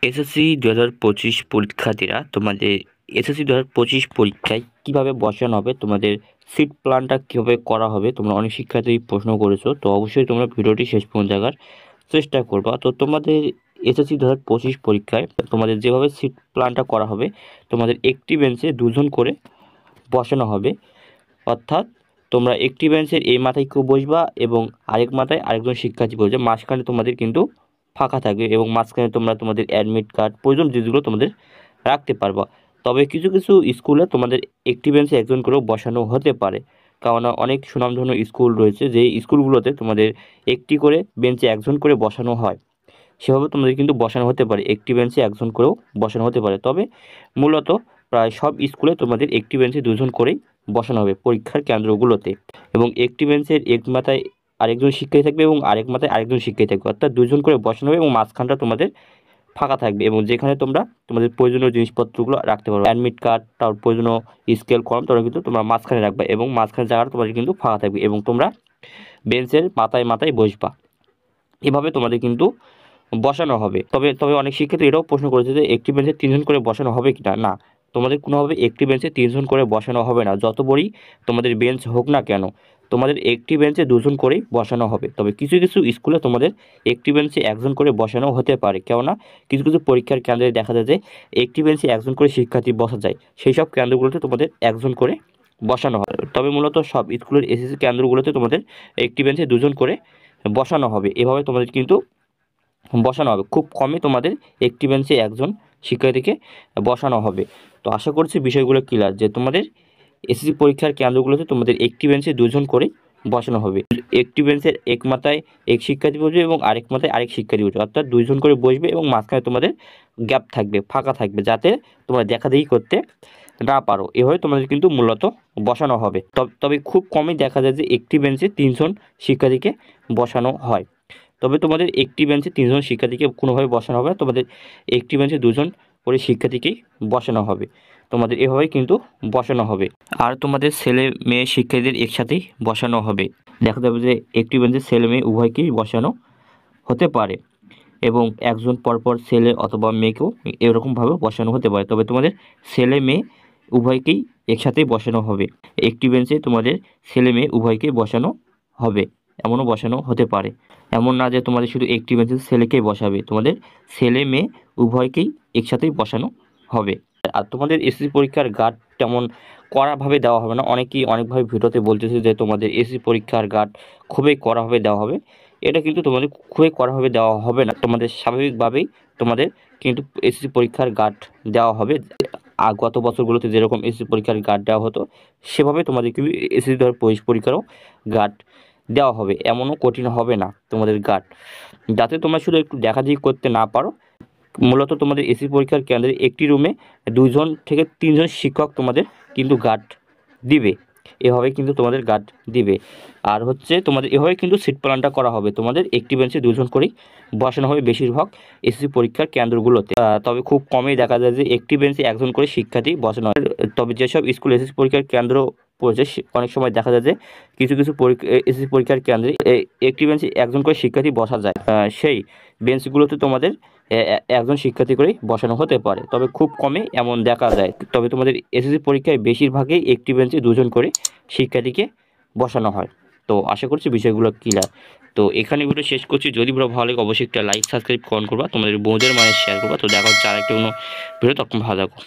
SSC 2025 পরীক্ষার্থীরা তোমাদের SSC 2025 পরীক্ষায় কিভাবে বসানো হবে, তোমাদের সিট প্ল্যানটা কীভাবে করা হবে, তোমরা অনেক শিক্ষার্থী প্রশ্ন করেছো। তো অবশ্যই তোমরা ভিডিওটি শেষ পর্যন্ত দেখার চেষ্টা করবা। তো তোমাদের এসএসসি 2025 পরীক্ষায় তোমাদের যেভাবে সিট প্ল্যানটা করা হবে, তোমাদের একটি বেঞ্চে দুজন করে বসানো হবে। অর্থাৎ তোমরা একটি বেঞ্চের এই মাথায় কেউ বসবা এবং আরেক মাথায় আরেকজন শিক্ষার্থী বসবে, মাঝখানে তোমাদের কিন্তু ফাঁকা থাকবে এবং মাঝখানে তোমরা তোমাদের অ্যাডমিট কার্ড প্রয়োজন যেগুলো তোমাদের রাখতে পারবা। তবে কিছু কিছু স্কুলে তোমাদের একটি বেঞ্চে একজন করেও বসানো হতে পারে, কারণ অনেক সুনামধন্য স্কুল রয়েছে যে স্কুলগুলোতে তোমাদের একটি করে বেঞ্চে একজন করে বসানো হয়। সেভাবে তোমাদের কিন্তু বসানো হতে পারে, একটি বেঞ্চে একজন করেও বসানো হতে পারে। তবে মূলত প্রায় সব স্কুলে তোমাদের একটি বেঞ্চে দুজন করেই বসানো হবে পরীক্ষার কেন্দ্রগুলোতে, এবং একটি বেঞ্চের এক মাথায় আরেকজন শিক্ষার্থী থাকবে এবং আরেক মাথায় আরেকজন শিক্ষার্থী থাকবে, অর্থাৎ দুজন করে বসানো হবে এবং মাঝখানটা তোমাদের ফাঁকা থাকবে এবং যেখানে তোমরা তোমাদের প্রয়োজনীয় জিনিসপত্রগুলো রাখতে পারবে, অ্যাডমিট কার্ড, তার প্রয়োজনীয় স্কেল কলম, তোমরা কিন্তু তোমরা মাঝখানে রাখবে এবং মাঝখানে জায়গাটা তোমাদের কিন্তু ফাঁকা থাকবে এবং তোমরা বেঞ্চের মাথায় মাথায় বসবা। এভাবে তোমাদের কিন্তু বসানো হবে। তবে তবে অনেক শিক্ষার্থী এটাও প্রশ্ন করেছে যে একটি বেঞ্চে তিনজন করে বসানো হবে কি না। না, তোমাদের কোনোভাবে একটি বেঞ্চে তিনজন করে বসানো হবে না, যত বড়ই তোমাদের বেঞ্চ হোক না কেন, তোমাদের একটি বেঞ্চে দুজন করেই বসানো হবে। তবে কিছু কিছু স্কুলে তোমাদের একটি বেঞ্চে একজন করে বসানো হতে পারে, কেননা কিছু কিছু পরীক্ষার কেন্দ্রে দেখা যায় যে একটি বেঞ্চে একজন করে শিক্ষার্থী বসা যায়, সেই সব কেন্দ্রগুলোতে তোমাদের একজন করে বসানো হয়। তবে মূলত সব স্কুলের এসএসসি কেন্দ্রগুলোতে তোমাদের একটি বেঞ্চে দুজন করে বসানো হবে। এভাবে তোমাদের কিন্তু বসানো হবে, খুব কমই তোমাদের একটি বেঞ্চে একজন শিক্ষার্থীকে বসানো হবে। তো আশা করছি বিষয়গুলো ক্লিয়ার, যে তোমাদের এসএসসি পরীক্ষার কেন্দ্রগুলোতে তোমাদের একটি বেঞ্চে দুজন করে বসানো হবে। একটি বেঞ্চের এক মাথায় এক শিক্ষার্থী বসবে এবং আরেক মাথায় আরেক শিক্ষার্থী বসবে, অর্থাৎ দুইজন করে বসবে এবং মাঝখানে তোমাদের গ্যাপ থাকবে, ফাঁকা থাকবে, যাতে তোমরা দেখাদেখি করতে না পারো। এভাবে তোমাদের কিন্তু মূলত বসানো হবে। তবে খুব কমই দেখা যায় যে একটি বেঞ্চে তিনজন শিক্ষার্থীকে বসানো হয়। তবে তোমাদের একটি বেঞ্চে তিনজন শিক্ষার্থীকে কোনোভাবে বসানো হবে না, তোমাদের একটি বেঞ্চে দুজন করে শিক্ষার্থীকেই বসানো হবে। তোমাদের এভাবেই কিন্তু বসানো হবে। আর তোমাদের ছেলে মেয়ে শিক্ষার্থীদের একসাথেই বসানো হবে। দেখা যাবে যে একটি বেঞ্চে ছেলে মেয়ে উভয়কেই বসানো হতে পারে এবং একজন পরপর ছেলে অথবা মেয়েকেও এরকমভাবে বসানো হতে পারে। তবে তোমাদের ছেলে মেয়ে উভয়কেই একসাথেই বসানো হবে। একটি বেঞ্চে তোমাদের ছেলে মেয়ে উভয়কেই বসানো হবে, এমনও বসানো হতে পারে। এমন না যে তোমাদের শুধু একটি বেঞ্চে ছেলেকেই বসাবে, তোমাদের ছেলে মেয়ে উভয়কেই একসাথেই বসানো হবে। আর তোমাদের এসএসসি পরীক্ষার গার্ড তেমন কড়াভাবে দেওয়া হবে না। অনেকেই অনেকভাবে ভিডিওতে বলতেছে যে তোমাদের এসএসসি পরীক্ষার গার্ড খুবই কড়াভাবে দেওয়া হবে। এটা কিন্তু তোমাদের খুবই কড়াভাবে দেওয়া হবে না, তোমাদের স্বাভাবিকভাবেই তোমাদের কিন্তু এসএসসি পরীক্ষার গার্ড দেওয়া হবে। গত বছরগুলোতে যেরকম এসএসসি পরীক্ষার গার্ড দেওয়া হতো, সেভাবে তোমাদের কিন্তু এসএসসি 2025 পরীক্ষারও গার্ড দেওয়া হবে। এমনও কঠিন হবে না তোমাদের গার্ড, যাতে তোমরা শুধু একটু দেখাদেখি করতে না পারো। মূলত তোমাদের এসএসসি পরীক্ষার কেন্দ্রে একটি রুমে 2জন থেকে 3জন শিক্ষক তোমাদের কিন্তু গার্ড দিবে, এভাবে কিন্তু তোমাদের গার্ড দিবে। আর হচ্ছে তোমাদের এভাবে কিন্তু সিট প্ল্যানটা করা হবে, তোমাদের একটি বেঞ্চে 2জন করেই বসানো হবে বেশিরভাগ এসএসসি পরীক্ষার কেন্দ্রগুলোতে। তবে খুব কমই দেখা যায় যে একটি বেঞ্চে একজন করে শিক্ষার্থী বসানো হয়। তবে যেসব স্কুল এসএসসি পরীক্ষার কেন্দ্র পড়েছে, অনেক সময় দেখা যায় যে কিছু কিছু এসএসসি পরীক্ষার কেন্দ্রে একটি বেঞ্চে একজন করে শিক্ষার্থী বসা যায়, সেই বেঞ্চগুলোতে তোমাদের একজন শিক্ষার্থী করেই বসানো হতে পারে। তবে খুব কমই এমন দেখা যায়। তবে তোমাদের এসএসসি পরীক্ষায় বেশিরভাগই একটি বেঞ্চে 2জন করে শিক্ষার্থীকে বসানো হয়। তো আশা করছি বিষয়গুলো ক্লিয়ার। তো এখানে ভিডিও শেষ করছি। যদি ভালো লাগে অবশ্যই একটা লাইক সাবস্ক্রাইব করবা, তোমাদের বন্ধুদের মানে শেয়ার করবা। তো দেখা হচ্ছে আরেকটা কোনো ভিডিও, তখন ভালো থাকো।